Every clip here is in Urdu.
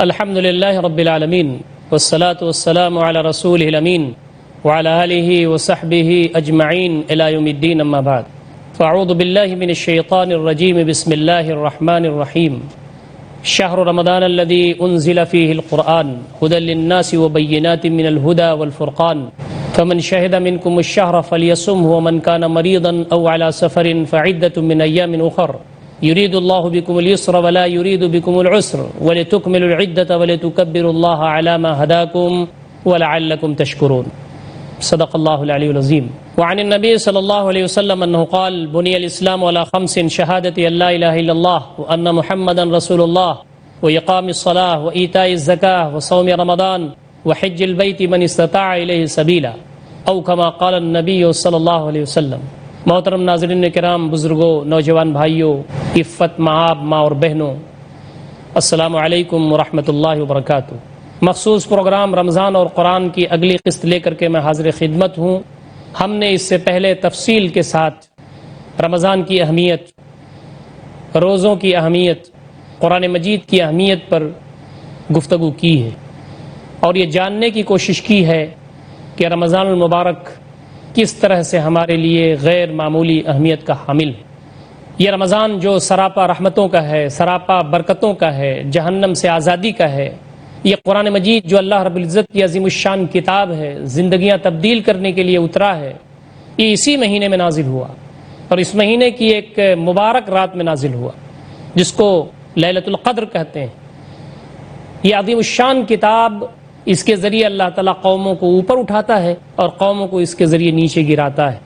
الحمد لله رب العالمين والصلاة والسلام على رسوله الأمين وعلى آله وصحبه أجمعين إلى يوم الدين أما بعد فأعوذ بالله من الشيطان الرجيم بسم الله الرحمن الرحيم شهر رمضان الذي أنزل فيه القرآن هدى للناس وبينات من الهدى والفرقان فمن شهد منكم الشهر فليصمه ومن كان مريضا أو على سفر فعدة من أيام أخر يريد الله بكم اليسر ولا يريد بكم العسر ولتكملوا العدة ولتكبروا الله على ما هداكم ولعلكم تشكرون صدق الله العلي العظيم. وعن النبي صلى الله عليه وسلم أنه قال بني الإسلام على 5 شهادة أن لا إله إلا الله وأن محمدا رسول الله وإقام الصلاة وإيتاء الزكاة وصوم رمضان وحج البيت من استطاع إليه سبيلا أو كما قال النبي صلى الله عليه وسلم. محترم ناظرین کرام، بزرگوں، نوجوان بھائیوں، عفت مآب ماں اور بہنوں، السلام علیکم ورحمۃ اللہ وبرکاتہ. مخصوص پروگرام رمضان اور قرآن کی اگلی قسط لے کر کے میں حاضر خدمت ہوں. ہم نے اس سے پہلے تفصیل کے ساتھ رمضان کی اہمیت، روزوں کی اہمیت، قرآن مجید کی اہمیت پر گفتگو کی ہے اور یہ جاننے کی کوشش کی ہے کہ رمضان المبارک کس طرح سے ہمارے لیے غیر معمولی اہمیت کا حامل ہے. یہ رمضان جو سراپا رحمتوں کا ہے، سراپا برکتوں کا ہے، جہنم سے آزادی کا ہے، یہ قرآن مجید جو اللہ رب العزت کی عظیم الشان کتاب ہے، زندگیاں تبدیل کرنے کے لیے اترا ہے، یہ اسی مہینے میں نازل ہوا اور اس مہینے کی ایک مبارک رات میں نازل ہوا جس کو لیلۃ القدر کہتے ہیں. یہ عظیم الشان کتاب، اس کے ذریعے اللہ تعالیٰ قوموں کو اوپر اٹھاتا ہے اور قوموں کو اس کے ذریعے نیچے گراتا ہے.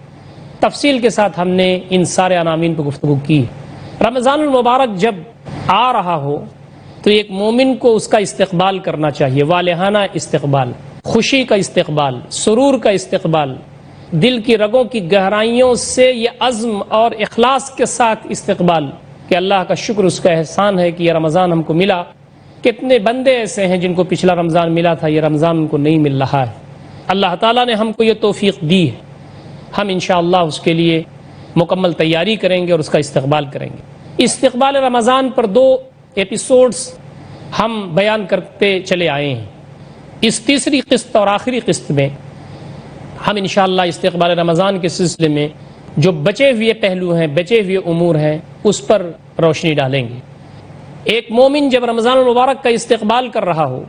تفصیل کے ساتھ ہم نے ان سارے عناوین پر گفتگو کی. رمضان المبارک جب آ رہا ہو تو ایک مومن کو اس کا استقبال کرنا چاہیے، والہانہ استقبال، خوشی کا استقبال، سرور کا استقبال، دل کی رگوں کی گہرائیوں سے یہ عزم اور اخلاص کے ساتھ استقبال کہ اللہ کا شکر، اس کا احسان ہے کہ یہ رمضان ہم کو ملا. کتنے بندے ایسے ہیں جن کو پچھلا رمضان ملا تھا، یہ رمضان ان کو نہیں مل رہا ہے. اللہ تعالیٰ نے ہم کو یہ توفیق دی ہے، ہم انشاءاللہ اس کے لیے مکمل تیاری کریں گے اور اس کا استقبال کریں گے. استقبال رمضان پر 2 ایپیسوڈز ہم بیان کرتے چلے آئے ہیں. اس تیسری قسط اور آخری قسط میں ہم انشاءاللہ استقبال رمضان کے سلسلے میں جو بچے ہوئے پہلو ہیں، بچے ہوئے امور ہیں، اس پر روشنی ڈالیں گے. ایک مومن جب رمضان المبارک کا استقبال کر رہا ہو،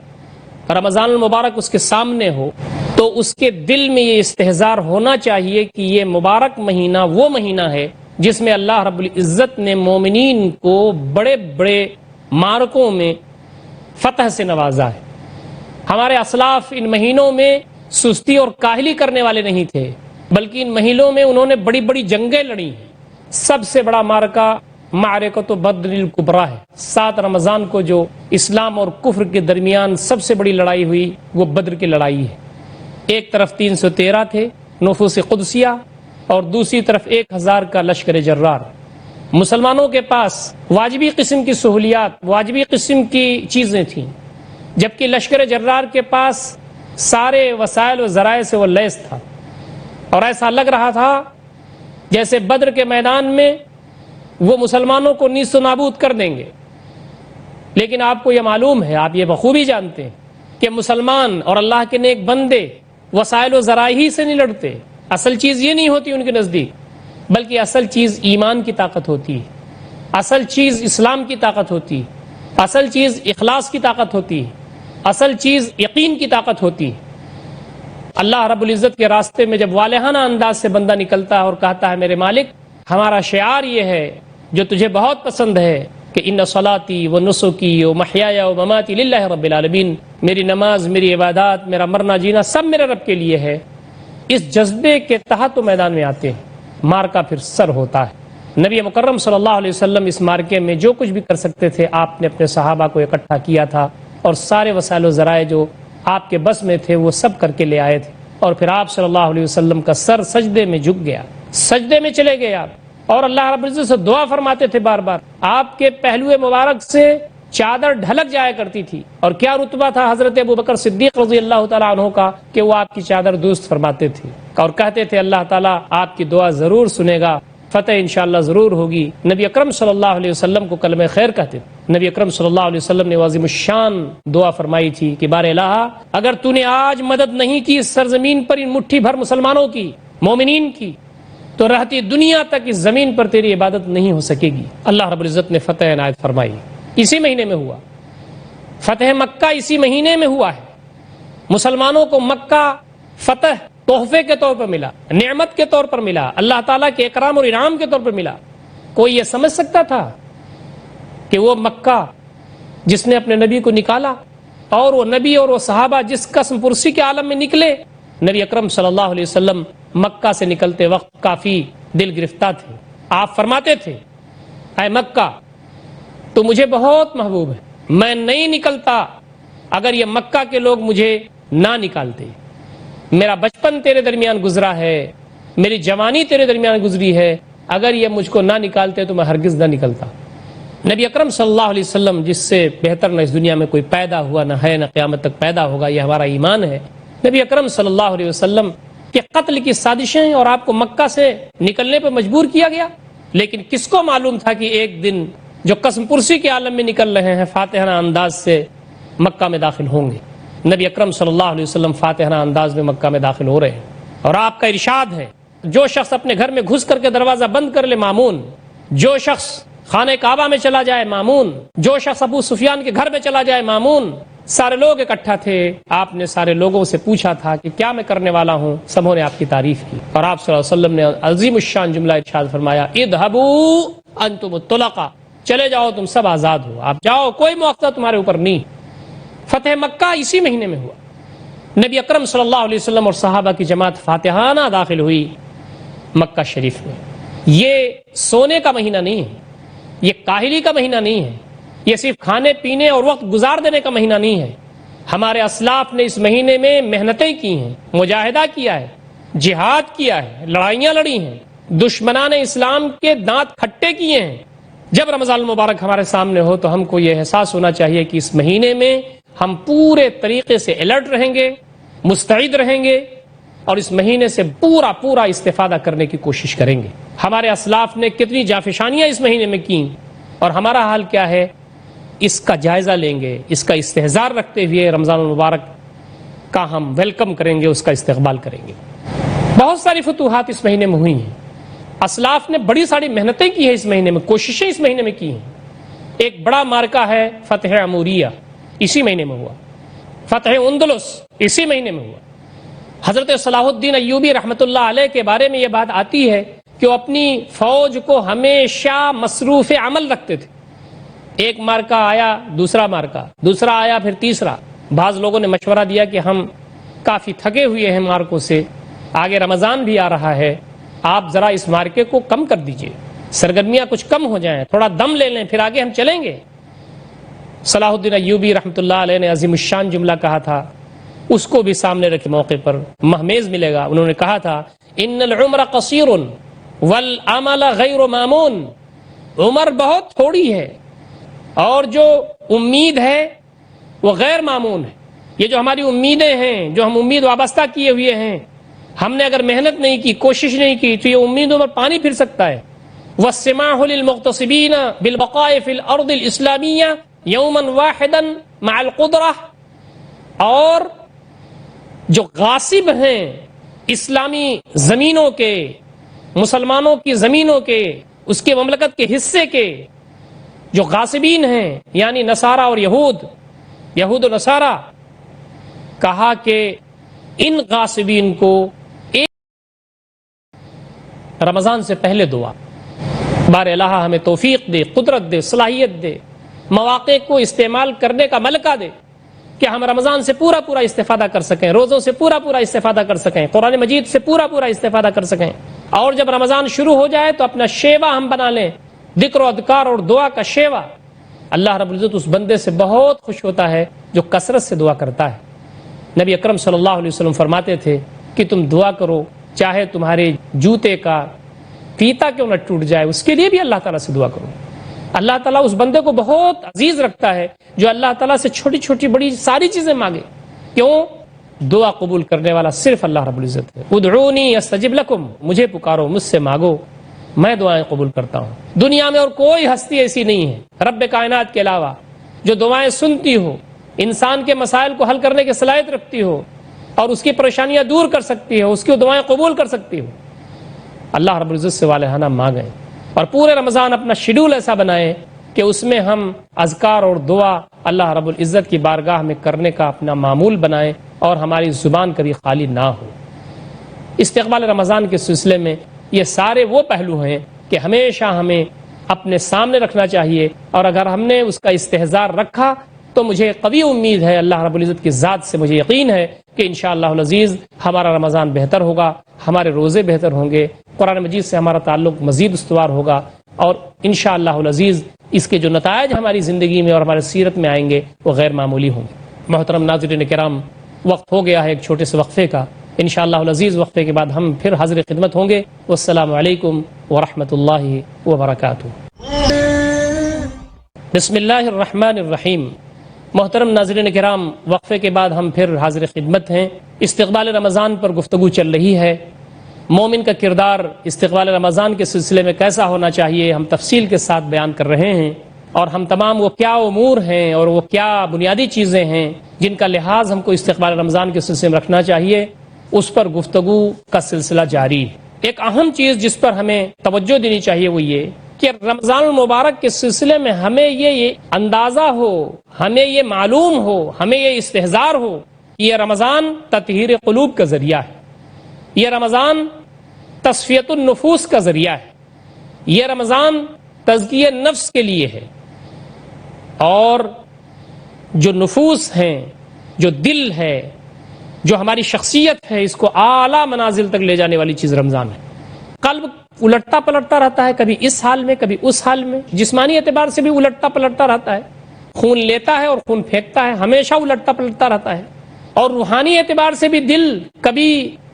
رمضان المبارک اس کے سامنے ہو، تو اس کے دل میں یہ استحضار ہونا چاہیے کہ یہ مبارک مہینہ وہ مہینہ ہے جس میں اللہ رب العزت نے مومنین کو بڑے بڑے معرکوں میں فتح سے نوازا ہے. ہمارے اسلاف ان مہینوں میں سستی اور کاہلی کرنے والے نہیں تھے، بلکہ ان مہینوں میں انہوں نے بڑی بڑی جنگیں لڑی ہیں. سب سے بڑا معرکہ معرکۃ بدر الکبریٰ ہے. 7 رمضان کو جو اسلام اور کفر کے درمیان سب سے بڑی لڑائی ہوئی وہ بدر کی لڑائی ہے. ایک طرف 313 تھے نفوس قدسیہ اور دوسری طرف 1000 کا لشکر جرار. مسلمانوں کے پاس واجبی قسم کی سہولیات، واجبی قسم کی چیزیں تھیں، جبکہ لشکر جرار کے پاس سارے وسائل و ذرائع سے وہ لیس تھا اور ایسا لگ رہا تھا جیسے بدر کے میدان میں وہ مسلمانوں کو نیست و نابود کر دیں گے. لیکن آپ کو یہ معلوم ہے، آپ یہ بخوبی جانتے ہیں کہ مسلمان اور اللہ کے نیک بندے وسائل و ذرائع ہی سے نہیں لڑتے. اصل چیز یہ نہیں ہوتی ان کے نزدیک، بلکہ اصل چیز ایمان کی طاقت ہوتی ہے، اصل چیز اسلام کی طاقت ہوتی ہے، اصل چیز اخلاص کی طاقت ہوتی ہے، اصل چیز یقین کی طاقت ہوتی ہے. اللہ رب العزت کے راستے میں جب والہانہ انداز سے بندہ نکلتا ہے اور کہتا ہے میرے مالک، ہمارا شعار یہ ہے جو تجھے بہت پسند ہے کہ ان صلاتی و نسکی و محیایا و مماتی للہ رب العالمین، میری نماز، میری عبادات، میرا مرنا جینا سب میرے رب کے لیے ہے. اس جذبے کے تحت تو میدان میں آتے ہیں، مارکا پھر سر ہوتا ہے. نبی مکرم صلی اللہ علیہ وسلم اس مارکے میں جو کچھ بھی کر سکتے تھے آپ نے اپنے صحابہ کو اکٹھا کیا تھا اور سارے وسائل و ذرائع جو آپ کے بس میں تھے وہ سب کر کے لے آئے تھے. اور پھر آپ صلی اللہ علیہ وسلم کا سر سجدے میں جھک گیا، سجدے میں چلے گئے آپ، اور اللہ رب العزت سے دعا فرماتے تھے بار بار. آپ کے پہلو مبارک سے چادر ڈھلک جایا کرتی تھی اور کیا رتبہ تھا حضرت ابوبکر صدیق رضی اللہ تعالیٰ عنہ کا کہ وہ آپ کی چادر درست فرماتے تھے اور کہتے تھے اللہ تعالیٰ آپ کی دعا ضرور سنے گا فتح انشاءاللہ ضرور ہوگی۔ نبی اکرم صلی اللہ علیہ وسلم کو کلمہ خیر کہتے تھے۔ نبی اکرم صلی اللہ علیہ وسلم نے عظیم الشان دعا فرمائی تھی کہ بار الہ، اگر تو نے آج مدد نہیں کی اس سرزمین پر ان مٹھی بھر مسلمانوں کی، مومنین کی، تو رہتی دنیا تک اس زمین پر تیری عبادت نہیں ہو سکے گی۔ اللہ رب العزت نے فتح عنایت فرمائی، اسی مہینے میں ہوا۔ فتح مکہ اسی مہینے میں ہوا ہے۔ مسلمانوں کو مکہ فتح تحفے کے طور پر ملا، نعمت کے طور پر ملا، اللہ تعالیٰ کے اکرام اور انعام کے طور پر ملا۔ کوئی یہ سمجھ سکتا تھا کہ وہ مکہ جس نے اپنے نبی کو نکالا، اور وہ نبی اور وہ صحابہ جس قسم پرسی کے عالم میں نکلے، نبی اکرم صلی اللہ علیہ وسلم مکہ سے نکلتے وقت کافی دل گرفتہ تھے۔ آپ فرماتے تھے، اے مکہ تو مجھے بہت محبوب ہے، میں نہیں نکلتا اگر یہ مکہ کے لوگ مجھے نہ نکالتے۔ میرا بچپن تیرے درمیان گزرا ہے، میری جوانی تیرے درمیان گزری ہے، اگر یہ مجھ کو نہ نکالتے تو میں ہرگز نہ نکلتا۔ نبی اکرم صلی اللہ علیہ وسلم جس سے بہتر نہ اس دنیا میں کوئی پیدا ہوا، نہ ہے، نہ قیامت تک پیدا ہوگا، یہ ہمارا ایمان ہے۔ نبی اکرم صلی اللہ علیہ وسلم کے قتل کی سازشیں اور آپ کو مکہ سے نکلنے پر مجبور کیا گیا، لیکن کس کو معلوم تھا کہ ایک دن جو قسم پرسی کے عالم میں نکل رہے ہیں فاتحانہ انداز سے مکہ میں داخل ہوں گے۔ نبی اکرم صلی اللہ علیہ وسلم فاتحانہ انداز میں مکہ میں داخل ہو رہے ہیں، اور آپ کا ارشاد ہے، جو شخص اپنے گھر میں گھس کر کے دروازہ بند کر لے مامون، جو شخص خانہ کعبہ میں چلا جائے مامون، جو شخص ابو سفیان کے گھر میں چلا جائے مامون۔ سارے لوگ اکٹھا تھے، آپ نے سارے لوگوں سے پوچھا تھا کہ کیا میں کرنے والا ہوں، سبوں نے آپ کی تعریف کی، اور آپ صلی اللہ علیہ وسلم نے عظیم الشان جملہ ارشاد فرمایا، اذهبوا انتم الطلقاء، چلے جاؤ تم سب آزاد ہو، آپ جاؤ، کوئی مواخذہ تمہارے اوپر نہیں۔ فتح مکہ اسی مہینے میں ہوا۔ نبی اکرم صلی اللہ علیہ وسلم اور صحابہ کی جماعت فاتحانہ داخل ہوئی مکہ شریف میں۔ یہ سونے کا مہینہ نہیں ہے، یہ کاہلی کا مہینہ نہیں ہے، یہ صرف کھانے پینے اور وقت گزار دینے کا مہینہ نہیں ہے۔ ہمارے اسلاف نے اس مہینے میں محنتیں کی ہیں، مجاہدہ کیا ہے، جہاد کیا ہے، لڑائیاں لڑی ہیں، دشمنان اسلام کے دانت کھٹے کیے ہیں۔ جب رمضان المبارک ہمارے سامنے ہو تو ہم کو یہ احساس ہونا چاہیے کہ اس مہینے میں ہم پورے طریقے سے الرٹ رہیں گے، مستعد رہیں گے، اور اس مہینے سے پورا استفادہ کرنے کی کوشش کریں گے۔ ہمارے اسلاف نے کتنی جانفشانیاں اس مہینے میں کیں، اور ہمارا حال کیا ہے، اس کا جائزہ لیں گے، اس کا استحضار رکھتے ہوئے رمضان المبارک کا ہم ویلکم کریں گے، اس کا استقبال کریں گے۔ بہت ساری فتوحات اس مہینے میں ہوئی ہیں، اسلاف نے بڑی ساری محنتیں کی ہیں اس مہینے میں، کوششیں اس مہینے میں کی ہیں۔ ایک بڑا مارکہ ہے فتح عموریہ، اسی مہینے میں ہوا۔ فتح اندلس اسی مہینے میں ہوا۔ حضرت صلاح الدین ایوبی رحمۃ اللہ علیہ کے بارے میں یہ بات آتی ہے کہ وہ اپنی فوج کو ہمیشہ مصروف عمل رکھتے تھے۔ ایک مارکہ آیا، دوسرا مارکہ، دوسرا آیا، پھر تیسرا۔ بعض لوگوں نے مشورہ دیا کہ ہم کافی تھکے ہوئے ہیں مارکوں سے، آگے رمضان بھی آ رہا ہے، آپ ذرا اس مارکے کو کم کر دیجئے، سرگرمیاں کچھ کم ہو جائیں، تھوڑا دم لے لیں، پھر آگے ہم چلیں گے۔ صلاح الدین ایوبی رحمۃ اللہ علیہ نے عظیم الشان جملہ کہا تھا، اس کو بھی سامنے رکھے موقع پر مہمیز ملے گا۔ انہوں نے کہا تھا، ان العمر قصیر والعمل غیر مامون، عمر بہت تھوڑی ہے اور جو امید ہے وہ غیر مامون ہے۔ یہ جو ہماری امیدیں ہیں، جو ہم امید وابستہ کیے ہوئے ہیں، ہم نے اگر محنت نہیں کی، کوشش نہیں کی تو یہ امیدوں پر پانی پھر سکتا ہے۔ والسماح للمغتصبین بالبقاء فی الارض الاسلامیہ یوما واحدا مع القدرہ، اور جو غاصب ہیں اسلامی زمینوں کے، مسلمانوں کی زمینوں کے، اس کے مملکت کے حصے کے جو غاصبین ہیں، یعنی نصارہ اور یہود و نصارہ، کہا کہ ان غاصبین کو رمضان سے پہلے دعا، بار الہ ہمیں توفیق دے، قدرت دے، صلاحیت دے، مواقع کو استعمال کرنے کا ملکہ دے کہ ہم رمضان سے پورا استفادہ کر سکیں، روزوں سے پورا استفادہ کر سکیں، قرآن مجید سے پورا استفادہ کر سکیں، اور جب رمضان شروع ہو جائے تو اپنا شیوا ہم بنا لیں، ذکر و اذکار اور دعا کا شیوا۔ اللہ رب العزت اس بندے سے بہت خوش ہوتا ہے جو کثرت سے دعا کرتا ہے۔ نبی اکرم صلی اللہ علیہ وسلم فرماتے تھے کہ تم دعا کرو، چاہے تمہارے جوتے کا فیتا کیوں نہ ٹوٹ جائے، اس کے لیے بھی اللہ تعالیٰ سے دعا کرو۔ اللہ تعالیٰ اس بندے کو بہت عزیز رکھتا ہے جو اللہ تعالیٰ سے چھوٹی چھوٹی بڑی ساری چیزیں مانگے۔ کیوں؟ دعا قبول کرنے والا صرف اللہ رب العزت ہے۔ ادعونی استجب لکم، مجھے پکارو، مجھ سے مانگو، میں دعائیں قبول کرتا ہوں. دنیا میں اور کوئی ہستی ایسی نہیں ہے رب کائنات کے علاوہ جو دعائیں سنتی ہو، انسان کے مسائل کو حل کرنے کی صلاحیت رکھتی ہو اور اس کی پریشانیاں دور کر سکتی ہو، اس کی دعائیں قبول کر سکتی ہو. اللہ رب العزت سے والہانہ مانگیں اور پورے رمضان اپنا شیڈول ایسا بنائیں کہ اس میں ہم اذکار اور دعا اللہ رب العزت کی بارگاہ میں کرنے کا اپنا معمول بنائیں اور ہماری زبان کبھی خالی نہ ہو. استقبال رمضان کے سلسلے میں یہ سارے وہ پہلو ہیں کہ ہمیشہ ہمیں اپنے سامنے رکھنا چاہیے، اور اگر ہم نے اس کا استحضار رکھا تو مجھے قوی امید ہے، اللہ رب العزت کی ذات سے مجھے یقین ہے کہ انشاءاللہ العزیز ہمارا رمضان بہتر ہوگا، ہمارے روزے بہتر ہوں گے، قرآن مجید سے ہمارا تعلق مزید استوار ہوگا، اور انشاءاللہ العزیز اس کے جو نتائج ہماری زندگی میں اور ہماری سیرت میں آئیں گے وہ غیر معمولی ہوں گے. محترم ناظرین کرام، وقت ہو گیا ہے ایک چھوٹے سے وقفے کا. انشاءاللہ العزیز وقفے کے بعد ہم پھر حاضر خدمت ہوں گے. والسلام علیکم ورحمۃ اللہ وبرکاتہ. بسم اللہ الرحمن الرحیم. محترم ناظرین کرام، وقفے کے بعد ہم پھر حاضر خدمت ہیں. استقبال رمضان پر گفتگو چل رہی ہے. مومن کا کردار استقبال رمضان کے سلسلے میں کیسا ہونا چاہیے ہم تفصیل کے ساتھ بیان کر رہے ہیں، اور ہم تمام وہ کیا امور ہیں اور وہ کیا بنیادی چیزیں ہیں جن کا لحاظ ہم کو استقبال رمضان کے سلسلے میں رکھنا چاہیے، اس پر گفتگو کا سلسلہ جاری ہے. ایک اہم چیز جس پر ہمیں توجہ دینی چاہیے وہ یہ کہ رمضان المبارک کے سلسلے میں ہمیں یہ اندازہ ہو، ہمیں یہ معلوم ہو، ہمیں یہ استحضار ہو کہ یہ رمضان تطہیر قلوب کا ذریعہ ہے، یہ رمضان تصفیت النفوس کا ذریعہ ہے، یہ رمضان تزکیہ نفس کے لیے ہے، اور جو نفوس ہیں، جو دل ہے، جو ہماری شخصیت ہے، اس کو اعلیٰ منازل تک لے جانے والی چیز رمضان ہے. قلب الٹتا پلٹتا رہتا ہے، کبھی اس حال میں کبھی اس حال میں، جسمانی اعتبار سے بھی الٹتا پلٹتا رہتا ہے، خون لیتا ہے اور خون پھینکتا ہے، ہمیشہ الٹتا پلٹتا رہتا ہے. اور روحانی اعتبار سے بھی دل کبھی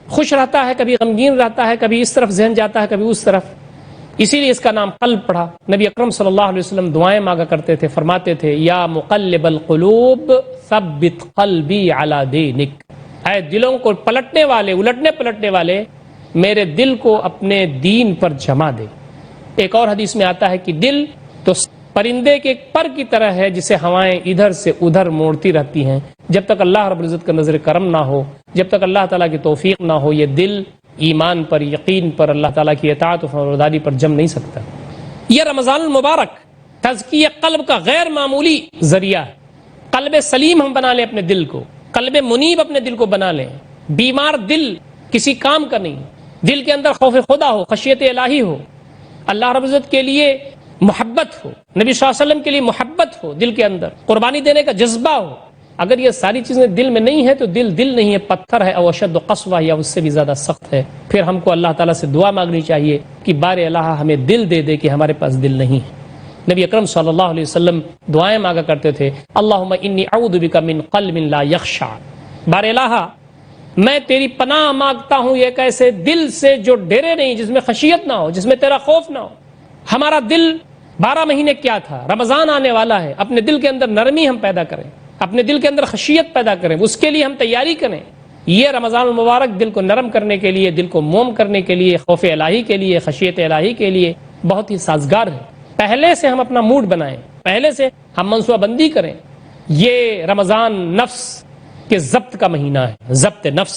خوش رہتا ہے، کبھی غمگین رہتا ہے، کبھی اس طرف ذہن جاتا ہے، کبھی اس طرف. اسی لیے اس کا نام قلب پڑا. نبی اکرم صلی اللہ علیہ وسلم دعائیں مانگا کرتے تھے، فرماتے تھے یا مقلب القلوب ثبت قلبی علی دینک، اے دلوں کو پلٹنے والے، الٹنے پلٹنے والے، میرے دل کو اپنے دین پر جما دے. ایک اور حدیث میں آتا ہے کہ دل تو پرندے کے پر کی طرح ہے جسے ہوائیں ادھر سے ادھر موڑتی رہتی ہیں. جب تک اللہ رب العزت کا نظر کرم نہ ہو، جب تک اللہ تعالیٰ کی توفیق نہ ہو، یہ دل ایمان پر، یقین پر، اللہ تعالیٰ کی اطاعت و فرمانبرداری پر جم نہیں سکتا. یہ رمضان المبارک تزکیہ قلب کا غیر معمولی ذریعہ ہے. قلب سلیم ہم بنا لیں اپنے دل کو، قلب منیب اپنے دل کو بنا لیں. بیمار دل کسی کام کا نہیں. دل کے اندر خوف خدا ہو، خشیت الہی ہو، اللہ رب العزت کے لیے محبت ہو، نبی صلی اللہ علیہ وسلم کے لیے محبت ہو، دل کے اندر قربانی دینے کا جذبہ ہو. اگر یہ ساری چیزیں دل میں نہیں ہے تو دل نہیں ہے، پتھر ہے، او اشد قسوہ، یا اس سے بھی زیادہ سخت ہے. پھر ہم کو اللہ تعالیٰ سے دعا مانگنی چاہیے کہ بار الہ ہمیں دل دے دے کہ ہمارے پاس دل نہیں ہے. نبی اکرم صلی اللہ علیہ وسلم دعائیں مانگا کرتے تھے، اللہم انی اعوذ بک من قلب لا یخشع، بار الہ میں تیری پناہ مانگتا ہوں ایک ایسے دل سے جو ڈرے نہیں، جس میں خشیت نہ ہو، جس میں تیرا خوف نہ ہو. ہمارا دل 12 مہینے کیا تھا، رمضان آنے والا ہے، اپنے دل کے اندر نرمی ہم پیدا کریں، اپنے دل کے اندر خشیت پیدا کریں، اس کے لیے ہم تیاری کریں. یہ رمضان المبارک دل کو نرم کرنے کے لیے، دل کو موم کرنے کے لیے، خوف الہی کے لیے، خشیت الہی کے لیے بہت ہی سازگار ہے. پہلے سے ہم اپنا موڈ بنائیں، پہلے سے ہم منصوبہ بندی کریں. یہ رمضان نفس کے ضبط کا مہینہ ہے، ضبط نفس.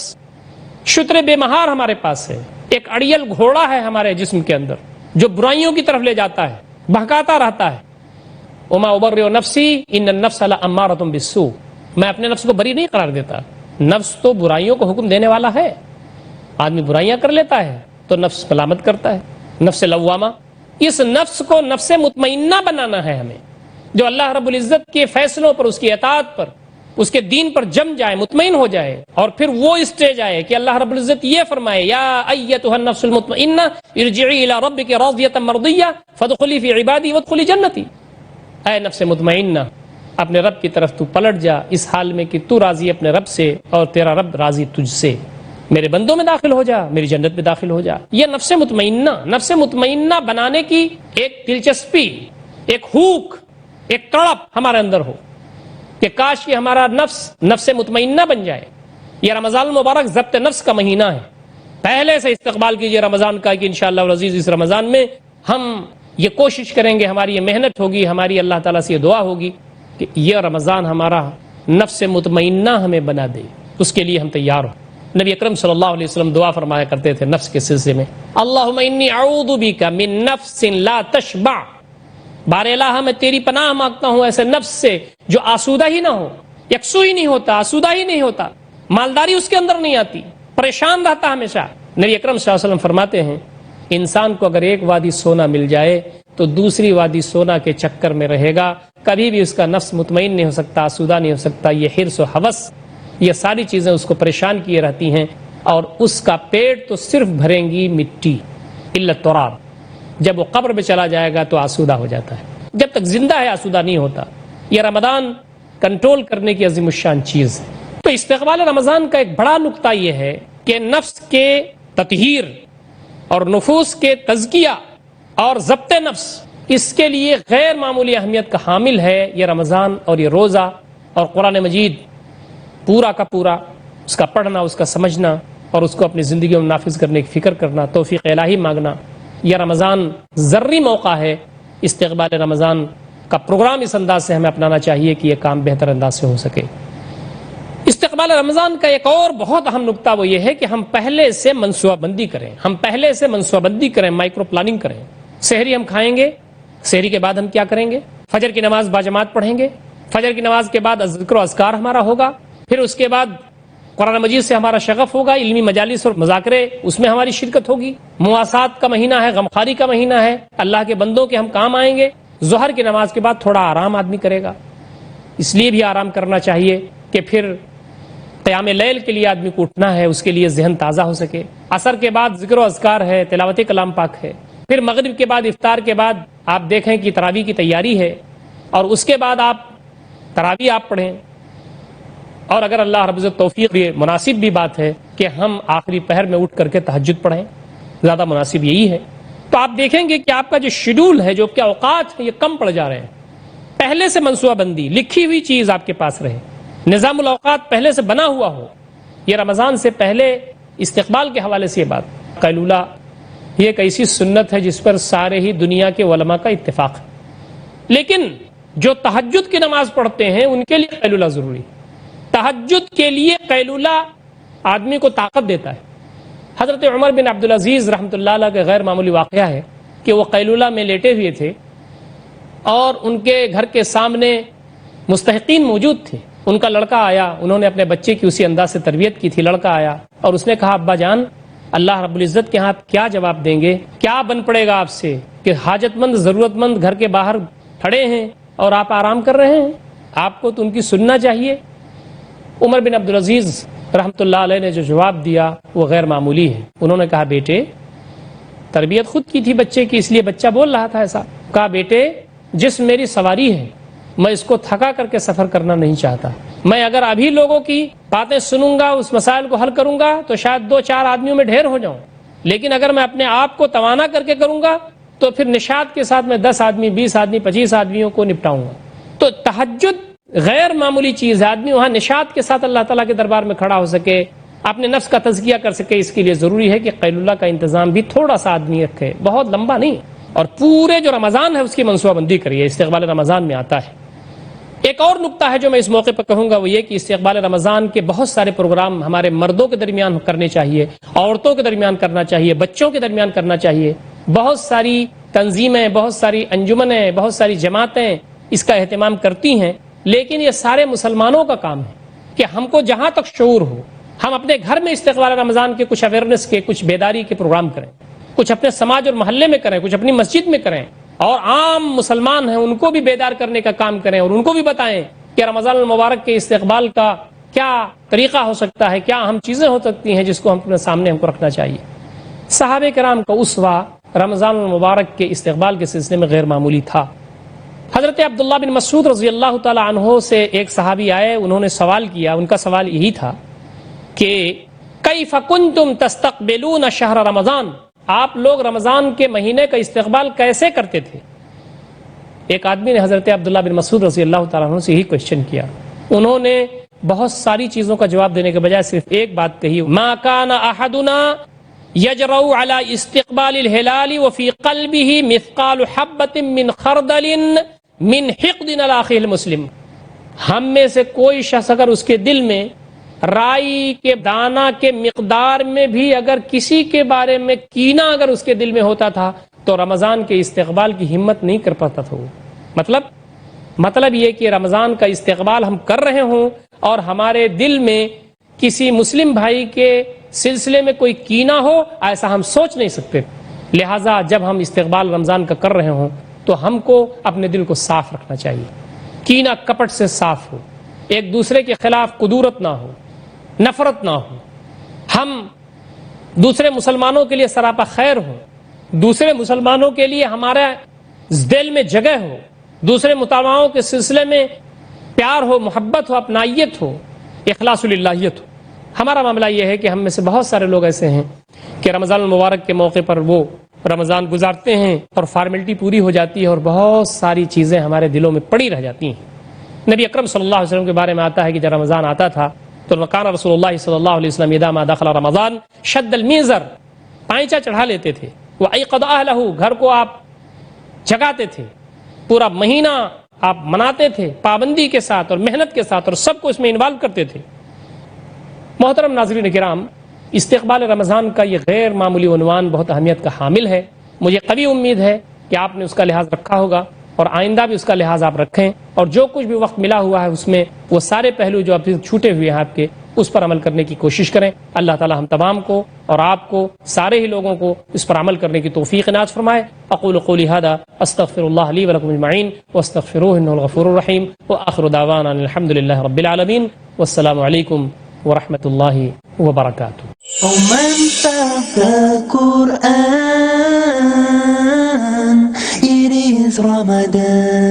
شتر بے مہار ہمارے پاس ہے، ایک اڑیل گھوڑا ہے ہمارے جسم کے اندر جو برائیوں کی طرف لے جاتا ہے، بہکاتا رہتا ہے. وما ابرئ نفسی ان النفس لامارۃ بالسوء، میں اپنے نفس کو بری نہیں قرار دیتا. نفس تو برائیوں کو حکم دینے والا ہے. آدمی برائیاں کر لیتا ہے تو نفس ملامت کرتا ہے، نفس لوامہ. اس نفس کو نفس مطمئنہ بنانا ہے ہمیں، جو اللہ رب العزت کے فیصلوں پر، اس کی اطاعت پر، اس کے دین پر جم جائے، مطمئن ہو جائے. اور پھر وہ اسٹیج آئے کہ اللہ رب العزت یہ فرمائے یا ایتھا النفس المطمئنہ ارجعی الی ربک راضیۃ مرضیہ فادخلی فی عبادی وادخلی جنتی. اے نفس مطمئنہ، اپنے رب کی طرف تو پلٹ جا اس حال میں کہ تو راضی اپنے رب سے اور تیرا رب راضی تجھ سے. میرے بندوں میں داخل ہو جا، میری جنت میں داخل ہو جا. یہ نفس مطمئنہ بنانے کی ایک دلچسپی، ایک ہوک، ایک تڑپ ہمارے اندر ہو کہ کاش کہ ہمارا نفس مطمئنہ بن جائے. یہ رمضان المبارک ضبط نفس کا مہینہ ہے. پہلے سے استقبال کیجئے رمضان کا کہ انشاءاللہ العزیز اس رمضان میں ہم یہ کوشش کریں گے، ہماری یہ محنت ہوگی، ہماری اللہ تعالیٰ سے یہ دعا ہوگی کہ یہ رمضان ہمارا نفس مطمئنہ ہمیں بنا دے، اس کے لیے ہم تیار ہوں۔ نبی اکرم صلی اللہ علیہ وسلم دعا فرمایا کرتے تھے نفس کے سلسلے میں، اللہم انی اعوذ بک من نفس لا تشبع، بار الہ میں تیری پناہ مانگتا ہوں ایسے نفس سے جو آسودہ ہی نہ ہو، یکسو ہی نہیں ہوتا، آسودہ ہی نہیں ہوتا، مالداری اس کے اندر نہیں آتی، پریشان رہتا ہمیشہ۔ نبی اکرم صلی اللہ علیہ وسلم فرماتے ہیں انسان کو اگر ایک وادی سونا مل جائے تو دوسری وادی سونا کے چکر میں رہے گا، کبھی بھی اس کا نفس مطمئن نہیں ہو سکتا، آسودہ نہیں ہو سکتا۔ یہ حرص و ہوس، یہ ساری چیزیں اس کو پریشان کیے رہتی ہیں، اور اس کا پیٹ تو صرف بھریں گی مٹی، الا التراب۔ جب وہ قبر میں چلا جائے گا تو آسودہ ہو جاتا ہے، جب تک زندہ ہے آسودہ نہیں ہوتا۔ یہ رمضان کنٹرول کرنے کی عظیم الشان چیز ہے۔ تو استقبال رمضان کا ایک بڑا نقطہ یہ ہے کہ نفس کے تطہیر اور نفوس کے تزکیہ اور ضبط نفس، اس کے لیے غیر معمولی اہمیت کا حامل ہے یہ رمضان اور یہ روزہ اور قرآن مجید پورا کا پورا، اس کا پڑھنا، اس کا سمجھنا اور اس کو اپنی زندگی میں نافذ کرنے کی فکر کرنا، توفیق الہی مانگنا۔ یہ رمضان ذری موقع ہے، استقبال رمضان کا پروگرام اس انداز سے ہمیں اپنانا چاہیے کہ یہ کام بہتر انداز سے ہو سکے۔ استقبال رمضان کا ایک اور بہت اہم نقطہ وہ یہ ہے کہ ہم پہلے سے منصوبہ بندی کریں، مائکرو پلاننگ کریں۔ سحری ہم کھائیں گے، سحری کے بعد ہم کیا کریں گے؟ فجر کی نماز باجماعت پڑھیں گے، فجر کی نماز کے بعد ذکر و اذکار ہمارا ہوگا، پھر اس کے بعد قرآن مجید سے ہمارا شغف ہوگا، علمی مجالس اور مذاکرے اس میں ہماری شرکت ہوگی، مواسات کا مہینہ ہے، غمخواری کا مہینہ ہے، اللہ کے بندوں کے ہم کام آئیں گے۔ ظہر کی نماز کے بعد تھوڑا آرام آدمی کرے گا، اس لیے بھی آرام کرنا چاہیے کہ پھر قیام لیل کے لیے آدمی کو اٹھنا ہے، اس کے لیے ذہن تازہ ہو سکے۔ عصر کے بعد ذکر و اذکار ہے، تلاوت کلام پاک ہے، پھر مغرب کے بعد افطار کے بعد آپ دیکھیں کہ تراویح کی تیاری ہے، اور اس کے بعد آپ تراویح آپ پڑھیں، اور اگر اللہ رب العزت توفیق دے، مناسب بھی بات ہے کہ ہم آخری پہر میں اٹھ کر کے تہجد پڑھیں، زیادہ مناسب یہی ہے۔ تو آپ دیکھیں گے کہ آپ کا جو شیڈول ہے، جو آپ کے اوقات ہیں، یہ کم پڑ جا رہے ہیں۔ پہلے سے منصوبہ بندی، لکھی ہوئی چیز آپ کے پاس رہے، نظام الاوقات پہلے سے بنا ہوا ہو۔ یہ رمضان سے پہلے استقبال کے حوالے سے یہ بات، قیلولہ یہ ایک ایسی سنت ہے جس پر سارے ہی دنیا کے علماء کا اتفاق ہے، لیکن جو تہجد کی نماز پڑھتے ہیں ان کے لیے قیلولہ ضروری ہے۔ تہجد کے لیے قیلولہ آدمی کو طاقت دیتا ہے۔ حضرت عمر بن عبدالعزیز رحمۃ اللہ علیہ کا غیر معمولی واقعہ ہے کہ وہ قیلولہ میں لیٹے ہوئے تھے اور ان کے گھر کے سامنے مستحقین موجود تھے۔ ان کا لڑکا آیا، انہوں نے اپنے بچے کی اسی انداز سے تربیت کی تھی۔ لڑکا آیا اور اس نے کہا ابا جان، اللہ رب العزت کے ہاں کیا جواب دیں گے، کیا بن پڑے گا آپ سے کہ حاجت مند ضرورت مند گھر کے باہر کھڑے ہیں اور آپ آرام کر رہے ہیں، آپ کو تو ان کی سننا چاہیے۔ عمر بن عبدالعزیز رحمۃ اللہ علیہ نے جو جواب دیا وہ غیر معمولی ہے۔ انہوں نے کہا بیٹے، تربیت خود کی تھی بچے کی، اس لیے بچہ بول رہا تھا ایسا، کہا بیٹے جس میری سواری ہے میں اس کو تھکا کر کے سفر کرنا نہیں چاہتا۔ میں اگر ابھی لوگوں کی باتیں سنوں گا، اس مسائل کو حل کروں گا تو شاید 2-4 آدمیوں میں ڈھیر ہو جاؤں، لیکن اگر میں اپنے آپ کو توانا کر کے کروں گا تو پھر نشاط کے ساتھ میں 10 آدمی 20 آدمی 25 آدمیوں کو نپٹاؤں گا۔ تو تہجد غیر معمولی چیز ہے، آدمی وہاں نشاط کے ساتھ اللہ تعالیٰ کے دربار میں کھڑا ہو سکے، اپنے نفس کا تزکیہ کر سکے۔ اس کے لیے ضروری ہے کہ قیلولہ کا انتظام بھی تھوڑا سا آدمی رکھے، بہت لمبا نہیں، اور پورے جو رمضان ہے اس کی منصوبہ بندی کریے۔ استقبال رمضان میں آتا ہے۔ ایک اور نقطہ ہے جو میں اس موقع پر کہوں گا وہ یہ کہ استقبال رمضان کے بہت سارے پروگرام ہمارے مردوں کے درمیان کرنے چاہیے، عورتوں کے درمیان کرنا چاہیے، بچوں کے درمیان کرنا چاہیے۔ بہت ساری تنظیمیں، بہت ساری انجمنیں، بہت ساری جماعتیں اس کا اہتمام کرتی ہیں، لیکن یہ سارے مسلمانوں کا کام ہے کہ ہم کو جہاں تک شعور ہو ہم اپنے گھر میں استقبال رمضان کے کچھ اویئرنیس کے، کچھ بیداری کے پروگرام کریں، کچھ اپنے سماج اور محلے میں کریں، کچھ اپنی مسجد میں کریں، اور عام مسلمان ہیں ان کو بھی بیدار کرنے کا کام کریں اور ان کو بھی بتائیں کہ رمضان المبارک کے استقبال کا کیا طریقہ ہو سکتا ہے، کیا اہم چیزیں ہو سکتی ہیں جس کو ہم اپنے سامنے ہم کو رکھنا چاہیے۔ صحابہ کرام کا اسوہ رمضان المبارک کے استقبال کے سلسلے میں غیر معمولی تھا۔ حضرت عبداللہ بن مسعود رضی اللہ تعالی عنہ سے ایک صحابی آئے، انہوں نے سوال کیا، ان کا سوال یہی تھا کہ کیف کنتم تستقبلون شہر رمضان، آپ لوگ رمضان کے مہینے کا استقبال کیسے کرتے تھے؟ ایک آدمی نے حضرت عبداللہ بن مسعود رضی اللہ تعالیٰ عنہ سے یہی کوشچن کیا۔ انہوں نے بہت ساری چیزوں کا جواب دینے کے بجائے صرف ایک بات کہی، ما کان احدنا یجرؤ علی استقبال الہلال وفی قلبہ مثقال حبۃ من خردل من حقد علی اخیہ المسلم. ہم میں سے کوئی شخص اگر اس کے دل میں رائی کے دانہ کے مقدار میں بھی اگر کسی کے بارے میں کینہ اگر اس کے دل میں ہوتا تھا تو رمضان کے استقبال کی ہمت نہیں کر پاتا تھا. مطلب یہ کہ رمضان کا استقبال ہم کر رہے ہوں اور ہمارے دل میں کسی مسلم بھائی کے سلسلے میں کوئی کینہ ہو، ایسا ہم سوچ نہیں سکتے. لہٰذا جب ہم استقبال رمضان کا کر رہے ہوں تو ہم کو اپنے دل کو صاف رکھنا چاہیے، کینہ کپٹ سے صاف ہو، ایک دوسرے کے خلاف قدورت نہ ہو، نفرت نہ ہو. ہم دوسرے مسلمانوں کے لیے سراپا خیر ہو، دوسرے مسلمانوں کے لیے ہمارے دل میں جگہ ہو، دوسرے مسلمانوں کے سلسلے میں پیار ہو، محبت ہو، اپنائیت ہو، اخلاص للہیت ہو. ہمارا معاملہ یہ ہے کہ ہم میں سے بہت سارے لوگ ایسے ہیں کہ رمضان المبارک کے موقع پر وہ رمضان گزارتے ہیں اور فارمیلٹی پوری ہو جاتی ہے اور بہت ساری چیزیں ہمارے دلوں میں پڑی رہ جاتی ہیں. نبی اکرم صلی اللہ علیہ وسلم کے بارے میں آتا ہے کہ جب رمضان آتا تھا تو کان رسول اللہ صلی اللہ علیہ وسلم اذا ما دخل رمضان شد المیزر، پائنچا چڑھا لیتے تھے، وایقظ اہلہ، گھر کو آپ جگاتے تھے، پورا مہینہ آپ مناتے تھے پابندی کے ساتھ اور محنت کے ساتھ اور سب کو اس میں انوالو کرتے تھے. محترم ناظرین کرام، استقبال رمضان کا یہ غیر معمولی عنوان بہت اہمیت کا حامل ہے. مجھے قوی امید ہے کہ آپ نے اس کا لحاظ رکھا ہوگا اور آئندہ بھی اس کا لحاظ آپ رکھیں، اور جو کچھ بھی وقت ملا ہوا ہے اس میں وہ سارے پہلو جو اب چھوٹے ہوئے ہیں آپ کے، اس پر عمل کرنے کی کوشش کریں. اللہ تعالی ہم تمام کو اور آپ کو، سارے ہی لوگوں کو اس پر عمل کرنے کی توفیق عنایت فرمائے. اقول قولی ھذا استغفر اللہ لی ولکم اجمعین واستغفروہ انہ الغفور الرحیم وآخر دعوانا الحمد للہ رب العالمین والسلام علیکم ورحمۃ اللہ وبرکاتہ. ومن the Quran, it is Ramadan.